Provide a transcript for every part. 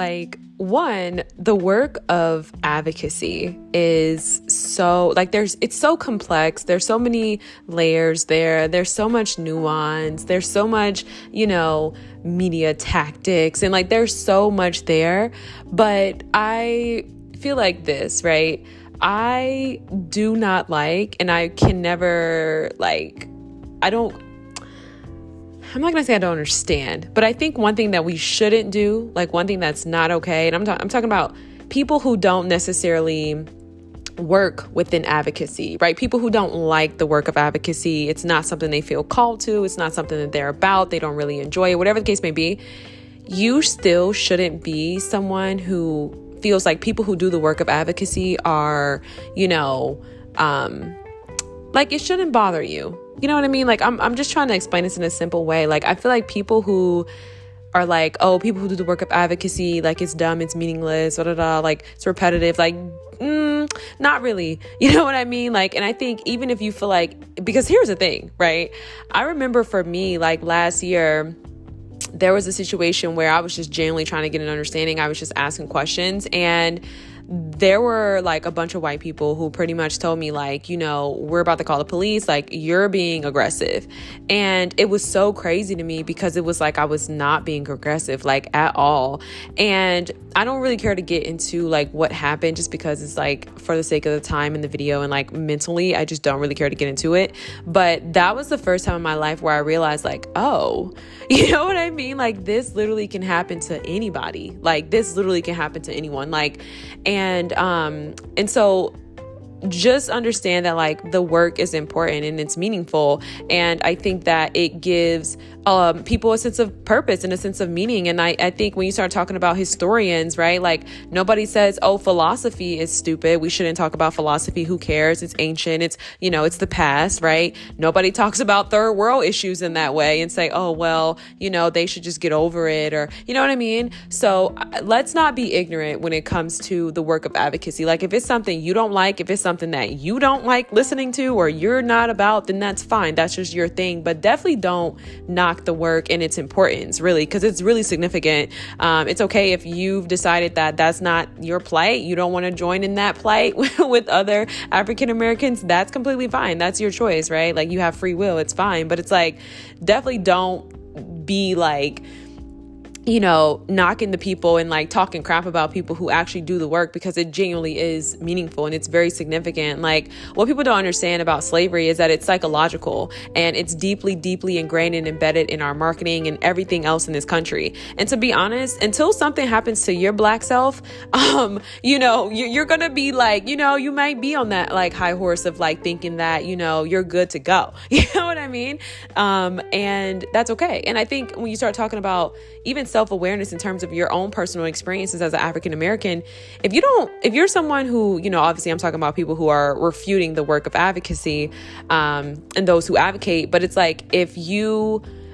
like, one, the work of advocacy is so, like, it's so complex. There's so many layers there. There's so much nuance. There's so much, media tactics, and like, there's so much there. But I feel like this, right? I do not like, and I can never I'm not going to say I don't understand, but I think one thing that we shouldn't do, like one thing that's not okay, and I'm talking about people who don't necessarily work within advocacy, right? People who don't like the work of advocacy. It's not something they feel called to. It's not something that they're about. They don't really enjoy it, whatever the case may be. You still shouldn't be someone who feels like people who do the work of advocacy are, like, it shouldn't bother you. You know what I mean? Like, I'm just trying to explain this in a simple way. Like, I feel like people who are like, oh, people who do the work of advocacy, like, it's dumb, it's meaningless, like, it's repetitive, like, not really. You know what I mean? Like, and I think even if you feel like, because here's the thing, right? I remember for me, like, last year, there was a situation where I was just genuinely trying to get an understanding. I was just asking questions, and there were like a bunch of white people who pretty much told me, like, we're about to call the police, like, you're being aggressive. And it was so crazy to me because it was like I was not being aggressive, like, at all. And I don't really care to get into like what happened, just because it's like for the sake of the time in the video, and like mentally I just don't really care to get into it. But that was the first time in my life where I realized, like, oh, you know what I mean? Like, this literally can happen to anybody. Like, this literally can happen to anyone. Like, and so just understand that, like, the work is important and it's meaningful. And I think that it gives people a sense of purpose and a sense of meaning. And I think when you start talking about historians, right, like, nobody says, oh, philosophy is stupid, we shouldn't talk about philosophy, who cares, it's ancient, it's, it's the past, right? Nobody talks about third world issues in that way and say, oh, well, they should just get over it, or, you know what I mean? So let's not be ignorant when it comes to the work of advocacy. Like, if it's something you don't like, if it's something that you don't like listening to, or you're not about, then that's fine. That's just your thing. But definitely don't knock the work and its importance, really, because it's really significant. It's okay if you've decided that that's not your plight. You don't want to join in that plight with other African Americans. That's completely fine. That's your choice, right? Like, you have free will. It's fine. But it's like, definitely don't be like, knocking the people and like talking crap about people who actually do the work, because it genuinely is meaningful and it's very significant. Like, what people don't understand about slavery is that it's psychological, and it's deeply, deeply ingrained and embedded in our marketing and everything else in this country. And to be honest, until something happens to your Black self, you're going to be like, you might be on that like high horse of like thinking that, you're good to go. You know what I mean? And that's okay. And I think when you start talking about even self-awareness in terms of your own personal experiences as an African American, if you're someone who, obviously I'm talking about people who are refuting the work of advocacy, and those who advocate, but it's like,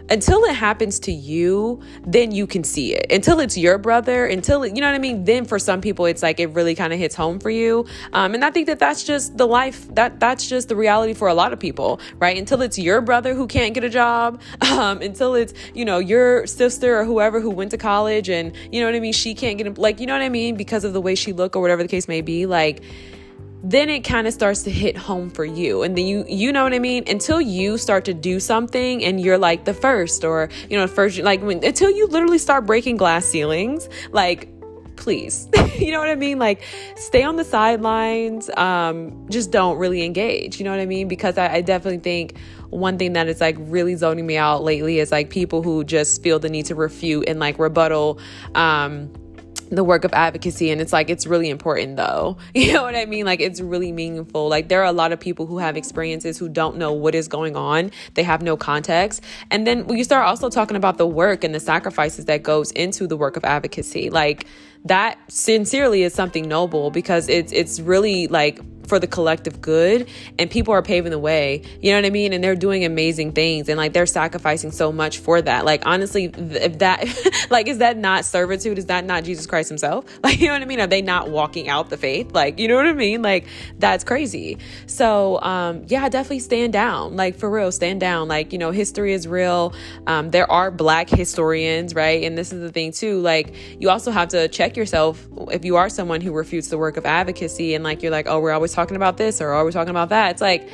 until it happens to you, then you can see it. Until it's your brother, you know what I mean? Then for some people, it's like, it really kind of hits home for you. And I think that that's just the life, that's just the reality for a lot of people, right? Until it's your brother who can't get a job, until it's, your sister or whoever who went to college and, you know what I mean, she can't get, like, you know what I mean? Because of the way she look or whatever the case may be, like, then it kind of starts to hit home for you. And then you know what I mean? Until you start to do something and you're like the first, or, until you literally start breaking glass ceilings, like, please, you know what I mean? Like, stay on the sidelines. Just don't really engage. You know what I mean? Because I definitely think one thing that is like really zoning me out lately is like people who just feel the need to refute and like rebuttal, the work of advocacy. And it's like, it's really important though. You know what I mean? Like, it's really meaningful. Like, there are a lot of people who have experiences who don't know what is going on. They have no context. And then when you start also talking about the work and the sacrifices that goes into the work of advocacy, like, that sincerely is something noble, because it's really like for the collective good, and people are paving the way, you know what I mean? And they're doing amazing things, and like they're sacrificing so much for that. Like, honestly, if that like, is that not servitude? Is that not Jesus Christ himself? Like, you know what I mean? Are they not walking out the faith? Like, you know what I mean? Like, that's crazy. So yeah, definitely stand down. Like, for real, stand down. Like, you know, history is real. There are Black historians, right? And this is the thing too, like, you also have to check yourself if you are someone who refutes the work of advocacy, and like, you're like, oh, we're always talking about this, or are we talking about that? It's like,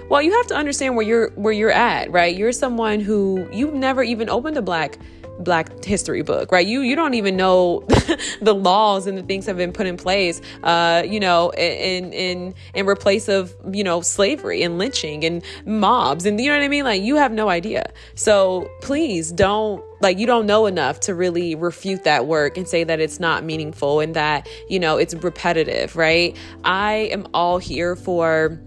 well, you have to understand where you're at, right? You're someone who, you've never even opened a Black history book, right? You don't even know the laws and the things that have been put in place, you know, in replace of, you know, slavery and lynching and mobs, and you know what I mean? Like, you have no idea. So please don't, like, you don't know enough to really refute that work and say that it's not meaningful and that, you know, it's repetitive, right? I am all here for,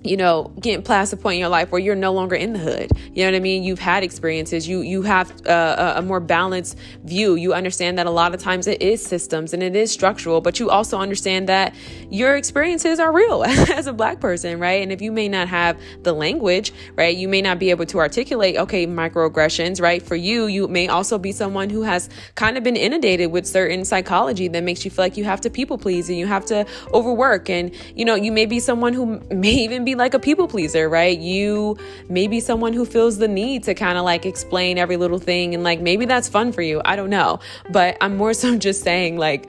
you know, getting past a point in your life where you're no longer in the hood. You know what I mean? You've had experiences. You have a more balanced view. You understand that a lot of times it is systems and it is structural, but you also understand that your experiences are real as a Black person, right? And if you may not have the language, right, you may not be able to articulate, okay, microaggressions, right? For you, you may also be someone who has kind of been inundated with certain psychology that makes you feel like you have to people please and you have to overwork. And, you know, you may be someone who may even be like a people pleaser, right? You may be someone who feels the need to kind of like explain every little thing, and like, maybe that's fun for you. I don't know. But I'm more so just saying, like,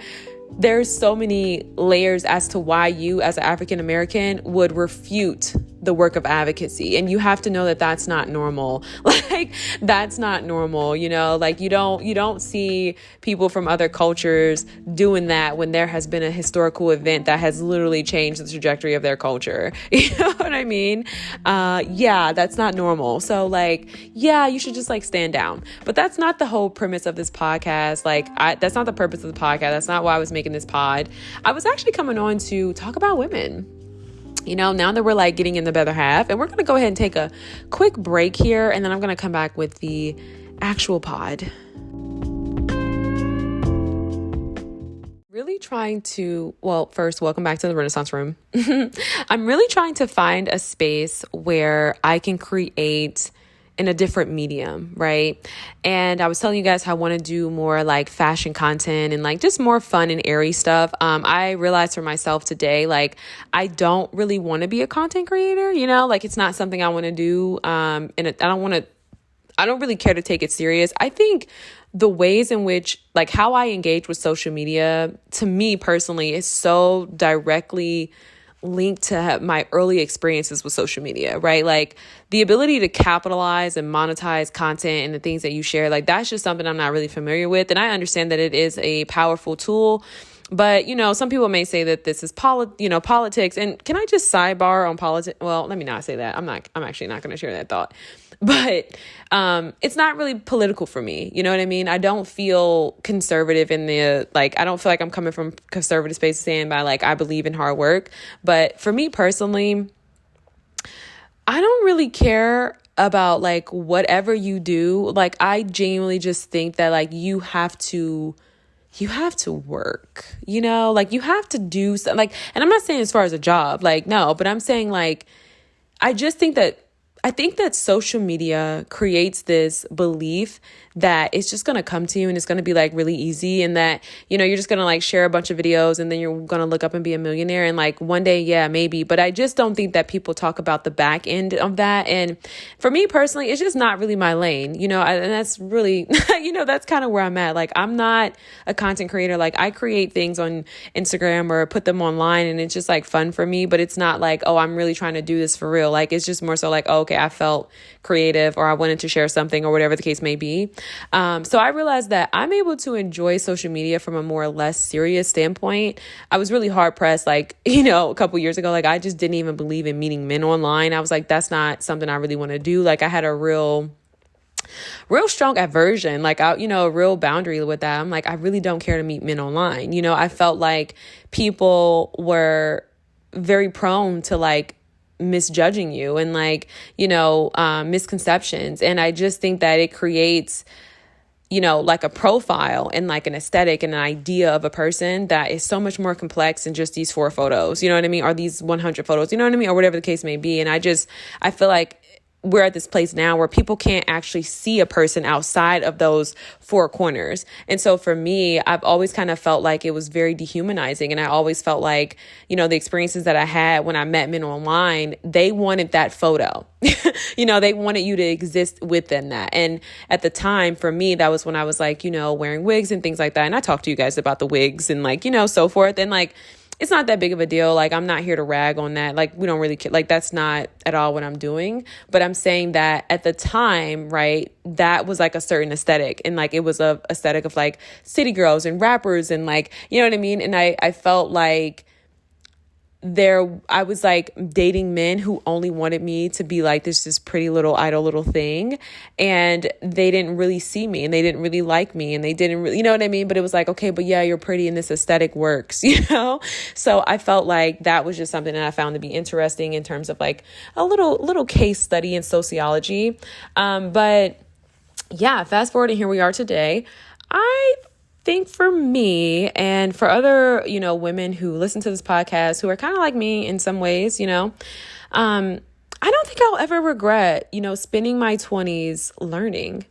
there's so many layers as to why you as an African American would refute the work of advocacy. And you have to know that that's not normal. Like, that's not normal. You know, like, you don't see people from other cultures doing that when there has been a historical event that has literally changed the trajectory of their culture. You know what I mean? Yeah, that's not normal. So like, yeah, you should just like stand down. But that's not the whole premise of this podcast. Like, that's not the purpose of the podcast. That's not why I was making this pod. I was actually coming on to talk about women. You know, now that we're like getting in the better half, and we're going to go ahead and take a quick break here, and then I'm going to come back with the actual pod. Really trying to, well, first, welcome back to the Renaissance Room. I'm really trying to find a space where I can create in a different medium, right? And I was telling you guys how I want to do more like fashion content and like just more fun and airy stuff. I realized for myself today, like, I don't really want to be a content creator, you know, like, it's not something I want to do. And I don't really care to take it serious. I think the ways in which, like, how I engage with social media, to me personally, is so directly linked to my early experiences with social media, right? Like, the ability to capitalize and monetize content and the things that you share, like, that's just something I'm not really familiar with. And I understand that it is a powerful tool, but, you know, some people may say that this is politics. And can I just sidebar on politics? Well, let me not say that. I'm actually not going to share that thought. But it's not really political for me. You know what I mean? I don't feel conservative in the, like, I don't feel like I'm coming from conservative space saying by like, I believe in hard work. But for me personally, I don't really care about like whatever you do. Like, I genuinely just think that like you have to work, you know, like you have to do something, like, and I'm not saying as far as a job, like, no, but I'm saying like, I think that social media creates this belief that it's just going to come to you and it's going to be like really easy, and that, you know, you're just going to like share a bunch of videos and then you're going to look up and be a millionaire. And like one day, yeah, maybe. But I just don't think that people talk about the back end of that. And for me personally, it's just not really my lane, you know, and that's really, you know, that's kind of where I'm at. Like, I'm not a content creator. Like, I create things on Instagram or put them online and it's just like fun for me, but it's not like, oh, I'm really trying to do this for real. Like, it's just more so like, oh, okay, I felt creative or I wanted to share something or whatever the case may be. So I realized that I'm able to enjoy social media from a more or less serious standpoint. I was really hard pressed, like, you know, a couple years ago, like, I just didn't even believe in meeting men online. I was like, that's not something I really want to do. Like, I had a real strong aversion, like, a real boundary with that. I'm like, I really don't care to meet men online. You know, I felt like people were very prone to like misjudging you and like, you know, misconceptions. And I just think that it creates like a profile and like an aesthetic and an idea of a person that is so much more complex than just these 4 photos, you know what I mean? Or these 100 photos, you know what I mean? Or whatever the case may be. And I feel like we're at this place now where people can't actually see a person outside of those 4 corners. And so for me, I've always kind of felt like it was very dehumanizing. And I always felt like, the experiences that I had when I met men online, they wanted that photo. They wanted you to exist within that. And at the time, for me, that was when I was like, wearing wigs and things like that. And I talked to you guys about the wigs and like, so forth. And like, it's not that big of a deal. Like, I'm not here to rag on that. Like, we don't really care. Like, that's not at all what I'm doing. But I'm saying that at the time, right, that was like a certain aesthetic. And like, it was a aesthetic of like city girls and rappers and like, you know what I mean? And I felt like I was like dating men who only wanted me to be like this pretty little idle little thing. And they didn't really see me and they didn't really like me and they didn't really, you know what I mean? But it was like, okay, but yeah, you're pretty and this aesthetic works, So I felt like that was just something that I found to be interesting in terms of like a little case study in sociology. But yeah, fast forward and here we are today. I think for me and for other, women who listen to this podcast who are kind of like me in some ways, I don't think I'll ever regret, spending my 20s learning.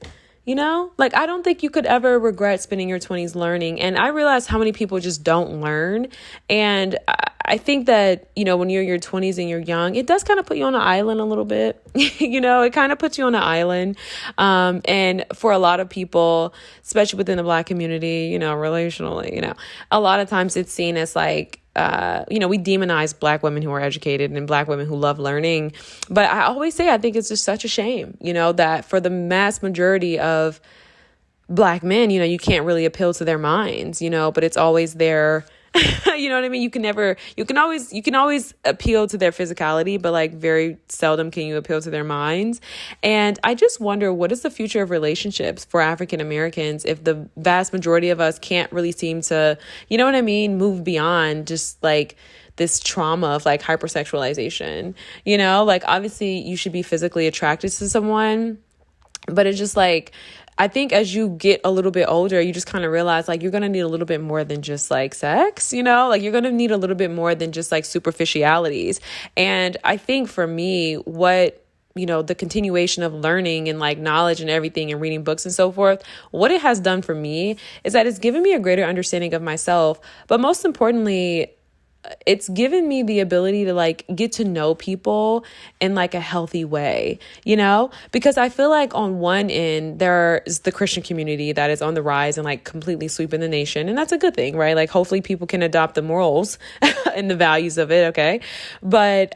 Like, I don't think you could ever regret spending your 20s learning. And I realize how many people just don't learn. And I think that, when you're in your 20s and you're young, it does kind of put you on an island a little bit. It kind of puts you on an island. And for a lot of people, especially within the Black community, relationally, a lot of times it's seen as like, we demonize Black women who are educated and Black women who love learning. But I always say, I think it's just such a shame, that for the mass majority of Black men, you can't really appeal to their minds, but it's always their, you know what I mean? You can always appeal to their physicality, but like very seldom can you appeal to their minds. And I just wonder, what is the future of relationships for African Americans if the vast majority of us can't really seem to, you know what I mean, move beyond just like this trauma of like hypersexualization, like obviously you should be physically attracted to someone, but it's just like, I think as you get a little bit older, you just kind of realize like you're going to need a little bit more than just like sex, like you're going to need a little bit more than just like superficialities. And I think for me, what, the continuation of learning and like knowledge and everything and reading books and so forth, what it has done for me is that it's given me a greater understanding of myself. But most importantly, it's given me the ability to like get to know people in like a healthy way, because I feel like on one end, there's the Christian community that is on the rise and like completely sweeping the nation. And that's a good thing, right? Like hopefully people can adopt the morals and the values of it. Okay. But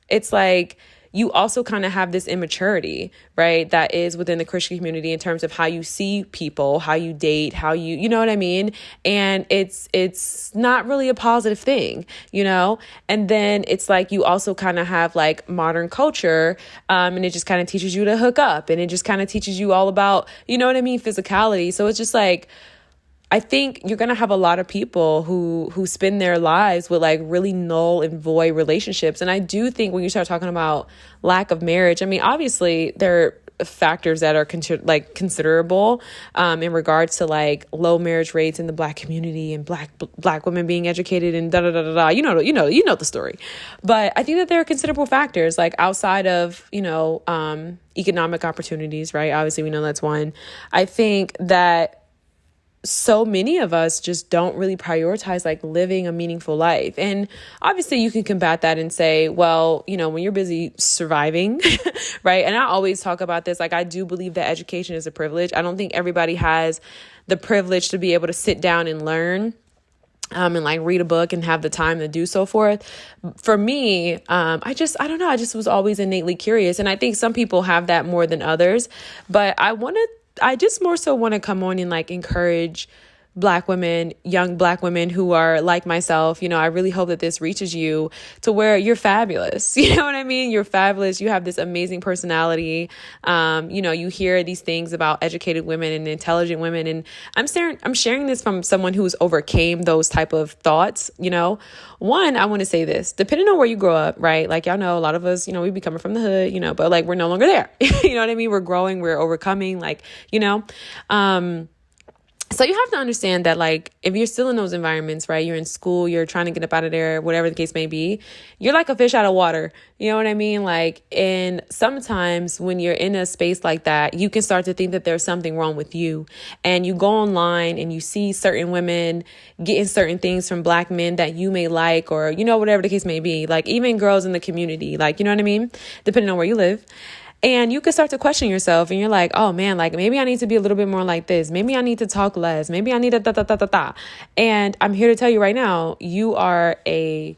it's like, you also kind of have this immaturity, right? That is within the Christian community in terms of how you see people, how you date, how you know what I mean? And it's not really a positive thing, And then it's like you also kind of have like modern culture, and it just kind of teaches you to hook up, and it just kind of teaches you all about, you know what I mean, physicality. So it's just like, I think you're going to have a lot of people who spend their lives with like really null and void relationships. And I do think when you start talking about lack of marriage, I mean, obviously there are factors that are considerable in regards to like low marriage rates in the Black community and black women being educated and da da da da da. You know the story. But I think that there are considerable factors like outside of economic opportunities, right? Obviously, we know that's one. I think that so many of us just don't really prioritize like living a meaningful life. And obviously you can combat that and say, well, when you're busy surviving, right? And I always talk about this. Like, I do believe that education is a privilege. I don't think everybody has the privilege to be able to sit down and learn and like read a book and have the time to do so forth. For me, I don't know. I just was always innately curious. And I think some people have that more than others, but I just more so want to come on and like encourage Black women, young Black women who are like myself, I really hope that this reaches you to where you're fabulous. You know what I mean? You're fabulous. You have this amazing personality. You hear these things about educated women and intelligent women. And I'm sharing this from someone who's overcame those type of thoughts. One, I want to say this, depending on where you grow up, right? Like, y'all know, a lot of us, we be coming from the hood, but like, we're no longer there. You know what I mean? We're growing, we're overcoming, so you have to understand that, like, if you're still in those environments, right, you're in school, you're trying to get up out of there, whatever the case may be, you're like a fish out of water. You know what I mean? Like, and sometimes when you're in a space like that, you can start to think that there's something wrong with you. And you go online and you see certain women getting certain things from Black men that you may like, or, whatever the case may be, like even girls in the community, like, you know what I mean? Depending on where you live. And you can start to question yourself and you're like, oh man, like maybe I need to be a little bit more like this. Maybe I need to talk less. Maybe I need a da. And I'm here to tell you right now, you are a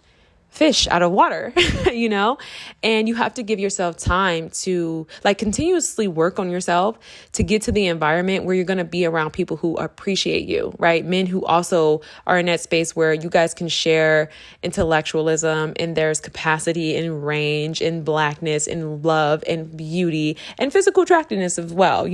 fish out of water, and you have to give yourself time to like continuously work on yourself to get to the environment where you're going to be around people who appreciate you, right? Men who also are in that space where you guys can share intellectualism and there's capacity and range and Blackness and love and beauty and physical attractiveness as well,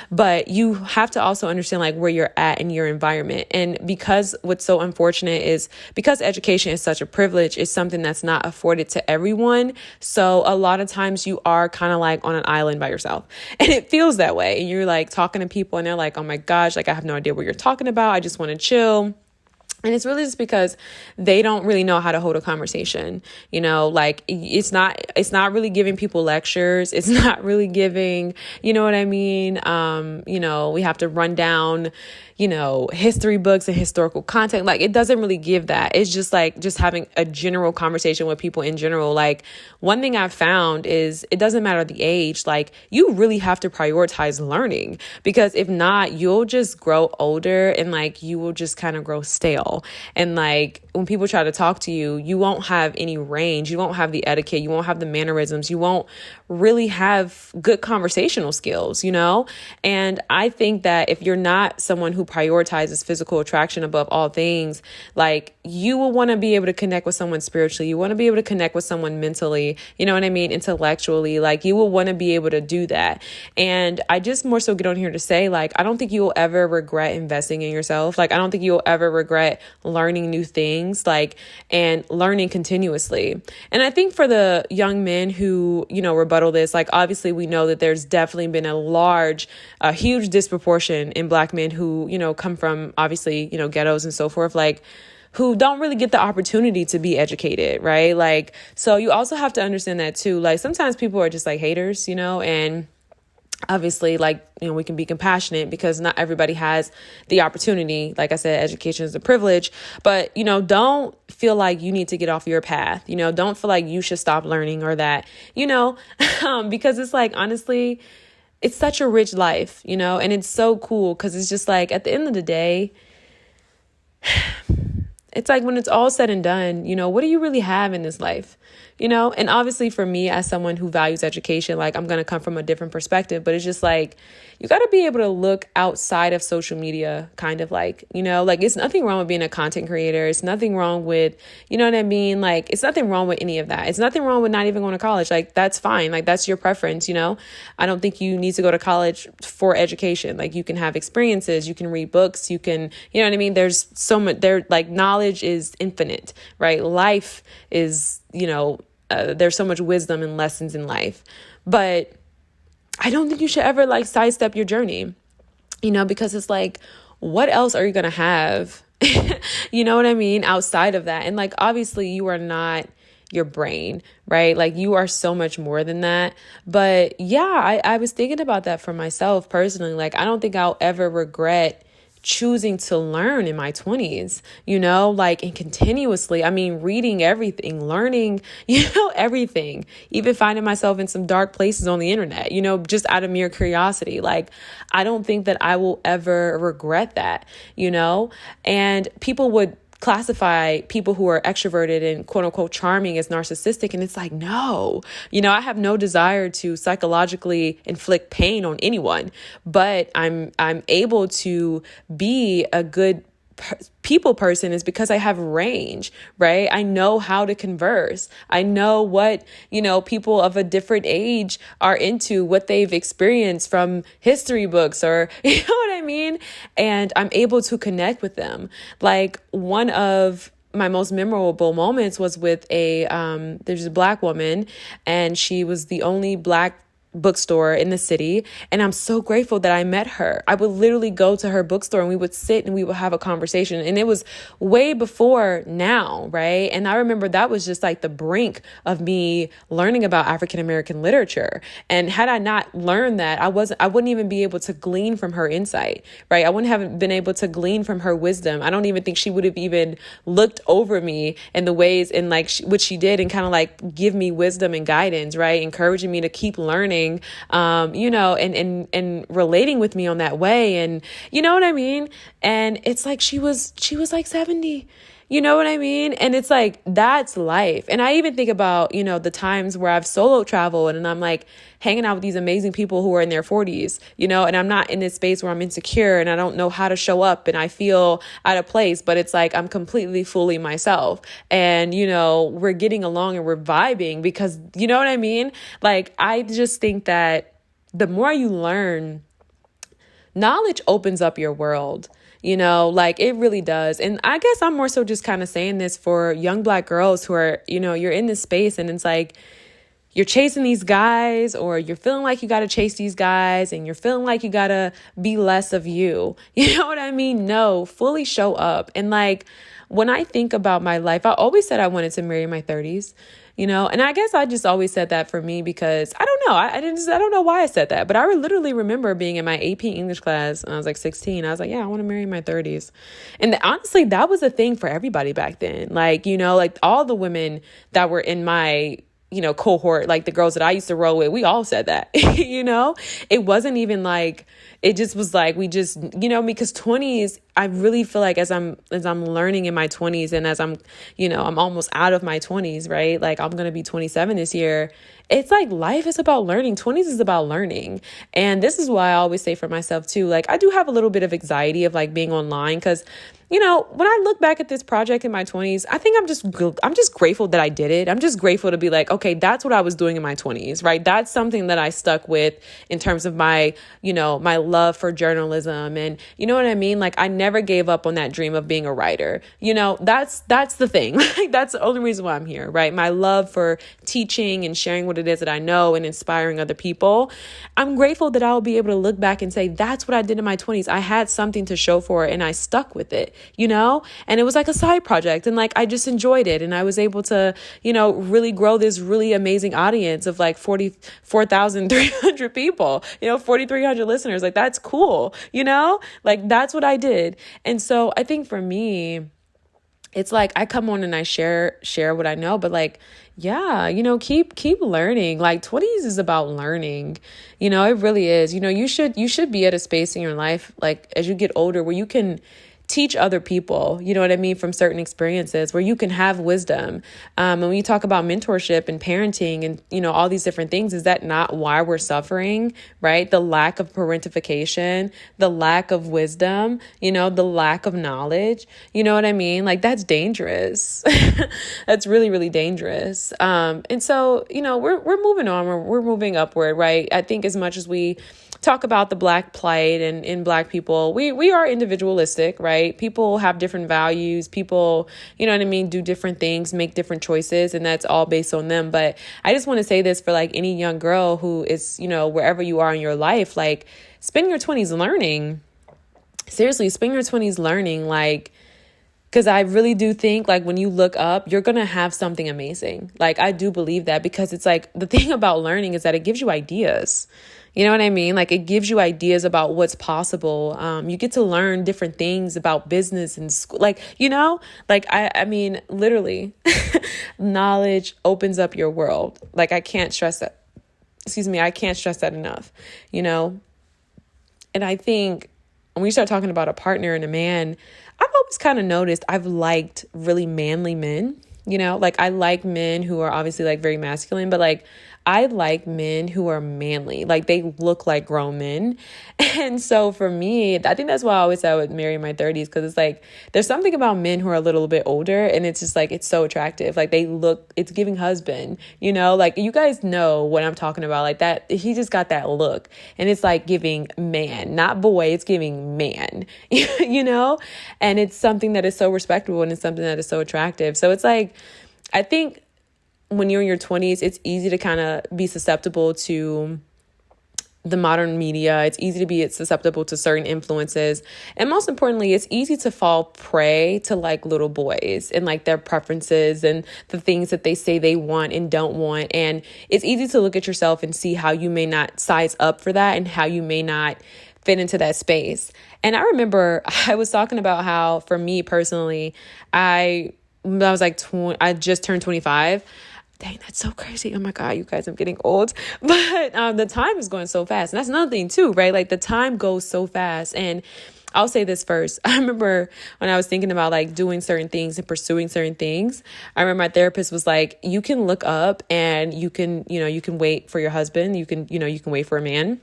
but you have to also understand like where you're at in your environment. And because what's so unfortunate is because education is such a privilege, it's something that's not afforded to everyone. So a lot of times you are kind of like on an island by yourself and it feels that way. And you're like talking to people and they're like, oh my gosh, like I have no idea what you're talking about. I just want to chill. And it's really just because they don't really know how to hold a conversation, like it's not really giving people lectures. It's not really giving, you know what I mean? We have to run down, history books and historical content. Like it doesn't really give that. It's just like just having a general conversation with people in general. Like one thing I've found is it doesn't matter the age, like you really have to prioritize learning, because if not, you'll just grow older and like you will just kind of grow stale. And like when people try to talk to you, you won't have any range. You won't have the etiquette. You won't have the mannerisms. You won't really have good conversational skills, And I think that if you're not someone who prioritizes physical attraction above all things, like you will want to be able to connect with someone spiritually. You want to be able to connect with someone mentally, you know what I mean? Intellectually, like you will want to be able to do that. And I just more so get on here to say, like, I don't think you will ever regret investing in yourself. Like, I don't think you'll ever regret learning new things, like, and learning continuously. And I think for the young men who, rebuttal this, like, obviously we know that there's definitely been a huge disproportion in Black men who, come from obviously, ghettos and so forth, like, who don't really get the opportunity to be educated, right? Like, so you also have to understand that too. Like, sometimes people are just like haters, and obviously, like, we can be compassionate because not everybody has the opportunity. Like I said, education is a privilege, but, don't feel like you need to get off your path. Don't feel like you should stop learning or that, because it's like, honestly, it's such a rich life, and it's so cool because it's just like at the end of the day, it's like when it's all said and done, what do you really have in this life? And obviously for me as someone who values education, like I'm going to come from a different perspective, but it's just like, you got to be able to look outside of social media, kind of like, like it's nothing wrong with being a content creator. It's nothing wrong with, you know what I mean? Like, it's nothing wrong with any of that. It's nothing wrong with not even going to college. Like, that's fine. Like, that's your preference. I don't think you need to go to college for education. Like, you can have experiences, you can read books, you can, you know what I mean? There's so much there, like knowledge is infinite, right? Life is, there's so much wisdom and lessons in life, but I don't think you should ever like sidestep your journey, because it's like, what else are you going to have? You know what I mean? Outside of that. And like, obviously you are not your brain, right? Like you are so much more than that. But yeah, I was thinking about that for myself personally. Like, I don't think I'll ever regret choosing to learn in my 20s, like, and continuously, I mean, reading everything, learning, everything, even finding myself in some dark places on the internet, just out of mere curiosity. Like, I don't think that I will ever regret that, and people would classify people who are extroverted and quote unquote charming as narcissistic. And it's like, no, I have no desire to psychologically inflict pain on anyone, but I'm able to be a good people person is because I have range, right? I know how to converse. I know what, people of a different age are into, what they've experienced from history books, or, you know what I mean? And I'm able to connect with them. Like, one of my most memorable moments was with there's a Black woman, and she was the only Black bookstore in the city. And I'm so grateful that I met her. I would literally go to her bookstore and we would sit and we would have a conversation. And it was way before now, right? And I remember that was just like the brink of me learning about African American literature. And had I not learned that, I wouldn't even be able to glean from her insight, right? I wouldn't have been able to glean from her wisdom. I don't even think she would have even looked over me in the ways and like what she did, and kind of like give me wisdom and guidance, right? Encouraging me to keep learning, and relating with me on that way. And you know what I mean? And it's like, she was like 70, you know what I mean? And it's like, that's life. And I even think about, the times where I've solo traveled and I'm like hanging out with these amazing people who are in their 40s, and I'm not in this space where I'm insecure and I don't know how to show up and I feel out of place, but it's like, I'm completely fully myself. And, we're getting along and we're vibing because, you know what I mean? Like, I just think that the more you learn, knowledge opens up your world. Like, it really does. And I guess I'm more so just kind of saying this for young Black girls who are, you're in this space and it's like, you're chasing these guys, or you're feeling like you got to chase these guys, and you're feeling like you got to be less of you. You know what I mean? No, fully show up. And like, when I think about my life, I always said I wanted to marry in my 30s. And I guess I just always said that for me because I don't know. I don't know why I said that, but I literally remember being in my AP English class when I was like 16. I was like, yeah, I want to marry in my 30s. And honestly, that was a thing for everybody back then. Like, like all the women that were in my cohort, like the girls that I used to roll with, we all said that, it wasn't even like, it just was like, we just, because 20s, I really feel like as I'm learning in my 20s, and as I'm almost out of my 20s, right? Like, I'm going to be 27 this year. It's like, life is about learning. 20s is about learning. And this is why I always say for myself too, like, I do have a little bit of anxiety of like being online, because when I look back at this project in my 20s, I think I'm just grateful that I did it. I'm just grateful to be like, okay, that's what I was doing in my 20s, right? That's something that I stuck with in terms of my, my love for journalism. And you know what I mean? Like, I never gave up on that dream of being a writer. That's the thing. Like, that's the only reason why I'm here, right? My love for teaching and sharing what it is that I know and inspiring other people. I'm grateful that I'll be able to look back and say, that's what I did in my 20s. I had something to show for it and I stuck with it. And it was like a side project, and like, I just enjoyed it. And I was able to, really grow this really amazing audience of like 44,300 people, 4,300 listeners. Like, that's cool, like, that's what I did. And so I think for me, it's like, I come on and I share what I know, but like, yeah, keep learning. Like, 20s is about learning, it really is. You should be at a space in your life, like, as you get older, where you can teach other people, you know what I mean, from certain experiences, where you can have wisdom. And when you talk about mentorship and parenting and, all these different things, is that not why we're suffering, right? The lack of parentification, the lack of wisdom, the lack of knowledge, you know what I mean? Like, that's dangerous. That's really, really dangerous. And so, we're moving on, we're moving upward, right? I think as much as we talk about the Black plight and in Black people, we are individualistic, right? People have different values. People, you know what I mean, do different things, make different choices, and that's all based on them. But I just want to say this for like any young girl who is, wherever you are in your life, like, spend your 20s learning. Seriously, spend your 20s learning, like, because I really do think, like, when you look up, you're going to have something amazing. Like, I do believe that, because it's like, the thing about learning is that it gives you ideas. You know what I mean? Like, it gives you ideas about what's possible. You get to learn different things about business and school. Like, I mean, literally, knowledge opens up your world. Like, I can't stress that. I can't stress that enough, And I think when you start talking about a partner and a man, I've always kind of noticed I've liked really manly men. Like I like men who are obviously like very masculine, but like I like men who are manly, like they look like grown men. And so for me, I think that's why I always say I would marry in my 30s, because it's like there's something about men who are a little bit older, and it's just like it's so attractive. Like it's giving husband, like you guys know what I'm talking about, like that. He just got that look, and it's like giving man, not boy, it's giving man, and it's something that is so respectable, and it's something that is so attractive. So it's like, I think when you're in your 20s, it's easy to kind of be susceptible to the modern media. It's easy to be susceptible to certain influences. And most importantly, it's easy to fall prey to like little boys and like their preferences and the things that they say they want and don't want. And it's easy to look at yourself and see how you may not size up for that and how you may not fit into that space. And I remember I was talking about how, for me personally, I was like, I just turned 25. Dang, that's so crazy. Oh my God, you guys, I'm getting old. But the time is going so fast. And that's another thing too, right? Like the time goes so fast. And I'll say this first. I remember when I was thinking about like doing certain things and pursuing certain things, I remember my therapist was like, you can look up and you can wait for your husband. You can wait for a man.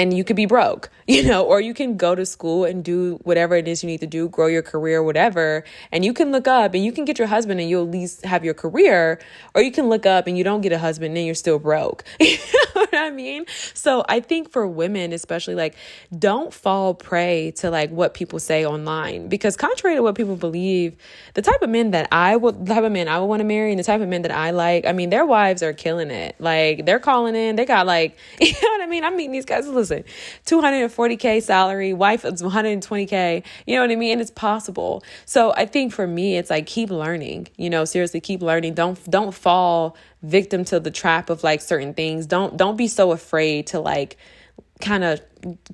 And you could be broke, or you can go to school and do whatever it is you need to do, grow your career, whatever. And you can look up and you can get your husband and you'll at least have your career, or you can look up and you don't get a husband and then you're still broke. You know what I mean? So I think for women, especially, like, don't fall prey to like what people say online, because contrary to what people believe, the type of man I would want to marry and the type of men that I like, I mean, their wives are killing it. Like they're calling in, they got like, you know what I mean? I'm meeting these guys. Listen, $240K salary, wife is $120K, you know what I mean? And it's possible. So I think for me, it's like, keep learning, seriously, keep learning. Don't fall victim to the trap of like certain things. Don't be so afraid to like kind of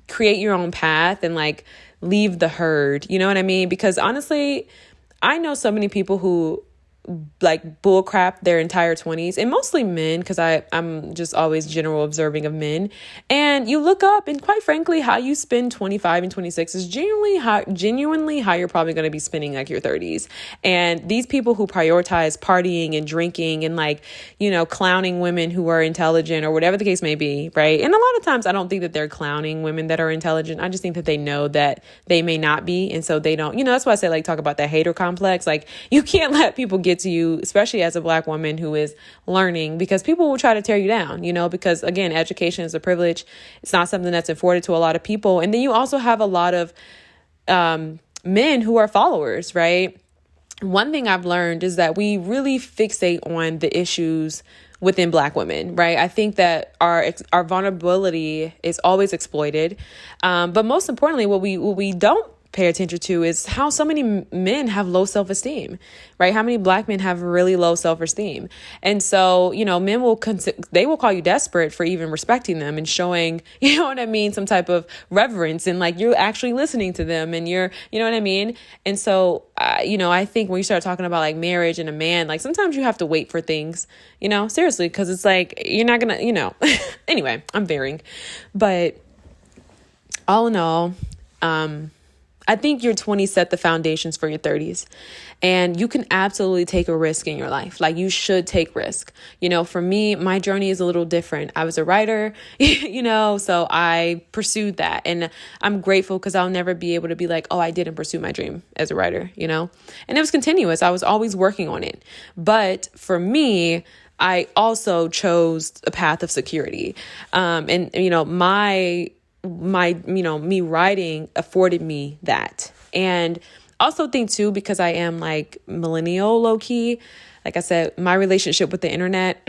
create your own path and like leave the herd, you know what I mean? Because honestly, I know so many people who like bullcrap their entire 20s, and mostly men, because I'm just always general observing of men. And you look up, and quite frankly, how you spend 25 and 26 is genuinely how you're probably going to be spending like your 30s. And these people who prioritize partying and drinking and like, clowning women who are intelligent or whatever the case may be, right? And a lot of times I don't think that they're clowning women that are intelligent. I just think that they know that they may not be. And so they don't, that's why I say, like, talk about that hater complex. Like, you can't let people get to you, especially as a Black woman who is learning, because people will try to tear you down, because again, education is a privilege. It's not something that's afforded to a lot of people. And then you also have a lot of men who are followers, right? One thing I've learned is that we really fixate on the issues within Black women, right? I think that our vulnerability is always exploited. But most importantly, what we don't pay attention to is how so many men have low self-esteem, right? How many Black men have really low self-esteem. And so, men they will call you desperate for even respecting them and showing, you know what I mean, some type of reverence, and like you're actually listening to them, and you know what I mean? And so, I think when you start talking about like marriage and a man, like sometimes you have to wait for things, seriously, because it's like, you're not gonna, anyway, I'm varying. But all in all, I think your 20s set the foundations for your 30s, and you can absolutely take a risk in your life. Like, you should take risk. For me, my journey is a little different. I was a writer, so I pursued that, and I'm grateful because I'll never be able to be like, oh, I didn't pursue my dream as a writer, and it was continuous. I was always working on it. But for me, I also chose a path of security. Me writing afforded me that. And also think too, because I am like millennial low key, like I said, my relationship with the internet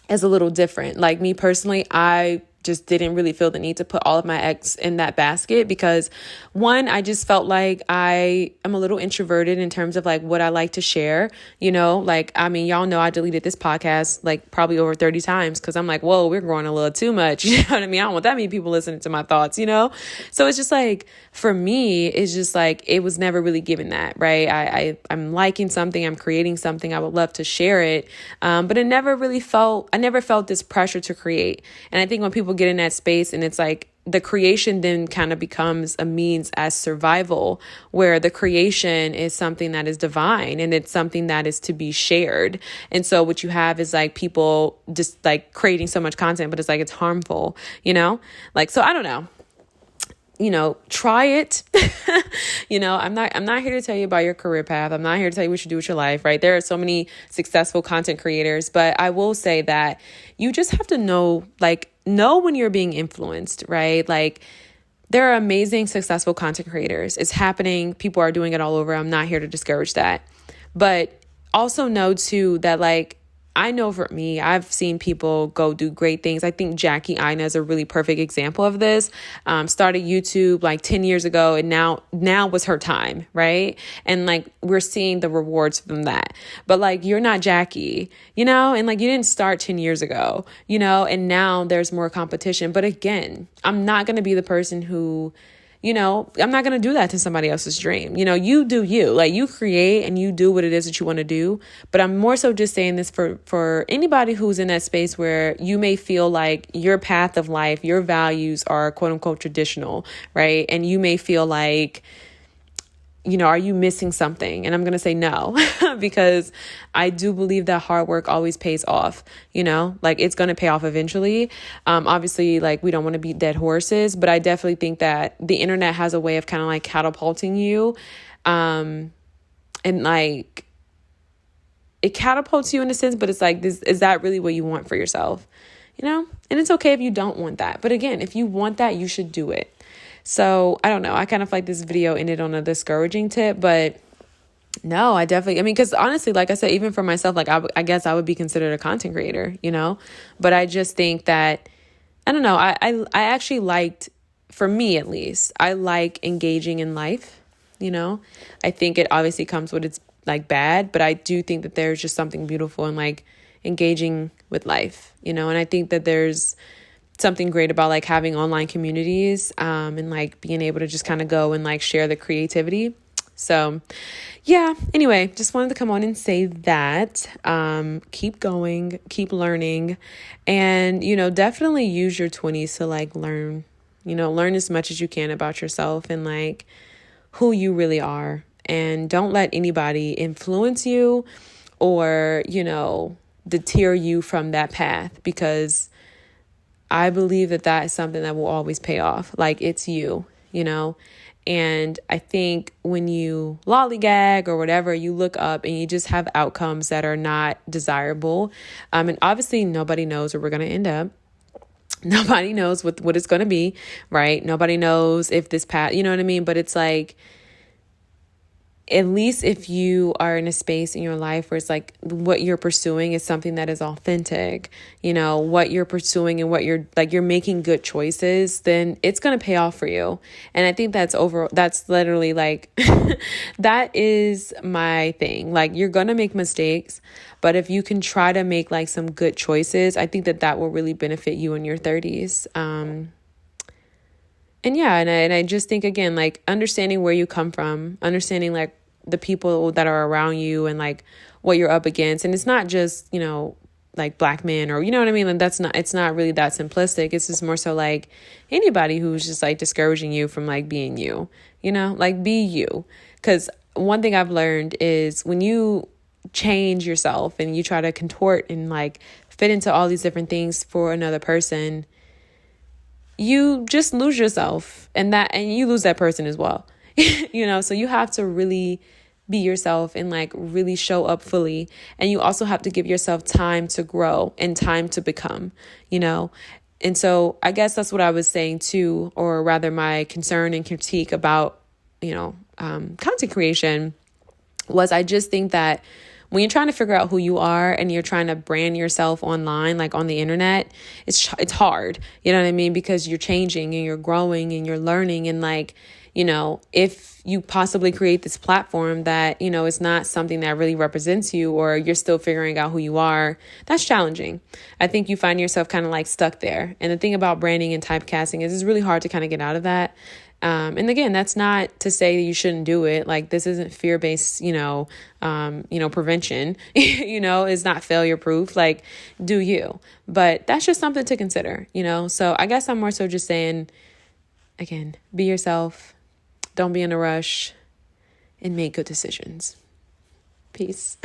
is a little different. Like me personally, I just didn't really feel the need to put all of my eggs in that basket, because one, I just felt like I am a little introverted in terms of like what I like to share, like, I mean, y'all know I deleted this podcast like probably over 30 times because I'm like, whoa, we're growing a little too much. You know what I mean? I don't want that many people listening to my thoughts, So it's just like, for me, it's just like, it was never really given that, right? I'm liking something, I'm creating something, I would love to share it. But I never felt this pressure to create. And I think when people get in that space and it's like the creation then kind of becomes a means as survival, where the creation is something that is divine and it's something that is to be shared. And so what you have is like people just like creating so much content, but it's like it's harmful, like, so I don't know. Try it. I'm not here to tell you about your career path. I'm not here to tell you what you do with your life, right? There are so many successful content creators, but I will say that you just have to know when you're being influenced, right? Like, there are amazing, successful content creators. It's happening. People are doing it all over. I'm not here to discourage that. But also know too that I know for me, I've seen people go do great things. I think Jackie Ina is a really perfect example of this. Started YouTube 10 years ago, and now was her time, right? And we're seeing the rewards from that. But you're not Jackie, and you didn't start 10 years ago, and now there's more competition. But again, I'm not going to be the person who, I'm not going to do that to somebody else's dream. You do you. You create and you do what it is that you want to do. But I'm more so just saying this for anybody who's in that space where you may feel like your path of life, your values are quote unquote traditional, right? And you may feel like, are you missing something? And I'm going to say no, because I do believe that hard work always pays off, it's going to pay off eventually. Obviously, we don't want to beat dead horses, but I definitely think that the internet has a way of kind of catapulting you. And it catapults you in a sense, but it's is that really what you want for yourself? And it's okay if you don't want that. But again, if you want that, you should do it. So I don't know. I kind of feel like this video ended on a discouraging tip, but no, I definitely, because honestly, like I said, even for myself, I guess I would be considered a content creator, but I just think that, I don't know. I actually liked, for me at least, I like engaging in life. I think it obviously comes with its bad, but I do think that there's just something beautiful in engaging with life, and I think that there's something great about having online communities and being able to just kind of go and share the creativity. So yeah, anyway, just wanted to come on and say that keep going, keep learning, and definitely use your 20s to learn, learn as much as you can about yourself and who you really are, and don't let anybody influence you or deter you from that path, because I believe that is something that will always pay off. It's you, and I think when you lollygag or whatever, you look up and you just have outcomes that are not desirable. And obviously nobody knows where we're going to end up. Nobody knows what it's going to be, right? Nobody knows if this path, you know what I mean? But it's at least if you are in a space in your life where it's what you're pursuing is something that is authentic, what you're pursuing and what you're you're making good choices, then it's going to pay off for you. And I think that's literally that is my thing. You're going to make mistakes, but if you can try to make some good choices, I think that will really benefit you in your 30s. And yeah, and I just think, again, understanding where you come from, understanding the people that are around you and what you're up against. And it's not just, black men or, you know what I mean? It's not really that simplistic. It's just more so anybody who's just discouraging you from being you, be you. Because one thing I've learned is when you change yourself and you try to contort and fit into all these different things for another person, you just lose yourself and you lose that person as well. So you have to really be yourself and really show up fully. And you also have to give yourself time to grow and time to become, And so I guess that's what I was saying too, or rather my concern and critique about, content creation was, I just think that when you're trying to figure out who you are and you're trying to brand yourself online, on the internet, it's hard, you know what I mean? Because you're changing and you're growing and you're learning. And if you possibly create this platform that, is not something that really represents you, or you're still figuring out who you are, that's challenging. I think you find yourself kind of stuck there. And the thing about branding and typecasting is it's really hard to kind of get out of that. And again, that's not to say that you shouldn't do it. Like, this isn't fear-based, prevention, it's not failure proof. Like, do you, but that's just something to consider, So I guess I'm more so just saying, again, be yourself, don't be in a rush, and make good decisions. Peace.